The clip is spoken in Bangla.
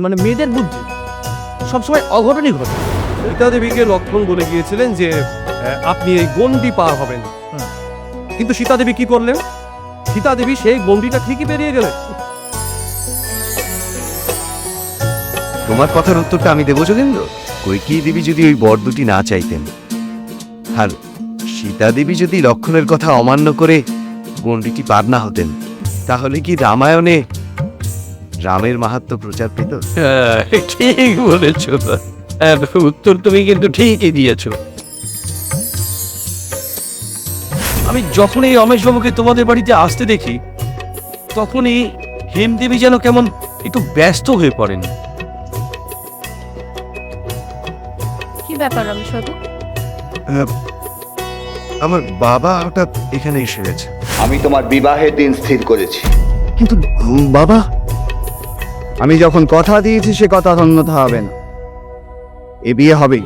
মানে মেয়েদের বুদ্ধি সবসময় অঘটনই ঘটে। সীতা দেবীকে লক্ষণ বলে গিয়েছিলেন যে আপনি এই গণ্ডি পার হবেন, কিন্তু সীতা দেবী কি করলেন? সীতা দেবী সেই গণ্ডিটা ঠিকই বেরিয়ে গেলেন। তোমার কথার উত্তরটা আমি দেবো যোগেন্দ্র। কৈকেয়ী দেবী যদি ওই বর দুটি না চাইতেন, আর সীতা দেবী যদি লক্ষণের কথা অমান্য করে গণ্ডিটি পার না হতেন, তাহলে কি রামায়ণে রামের মাহাত্ম্য প্রচার পেত? ঠিক বলেছ, উত্তর তুমি কিন্তু ঠিকই দিয়েছ। আমি যখনই রমেশবাবুকে তোমাদের বাড়িতে আসতে দেখি, তখনই হেমদেবী যেন কেমন একটু ব্যস্ত হয়ে পড়েন। কি ব্যাপার রমেশবাবু? আমার বাবা হঠাৎ এখানে এসে গেছে। আমি তোমার বিবাহের দিন স্থির করেছি। কিন্তু বাবা, আমি যখন কথা দিয়েছি সে কথা অন্যথা হবে না, এ বিয়ে হবেই।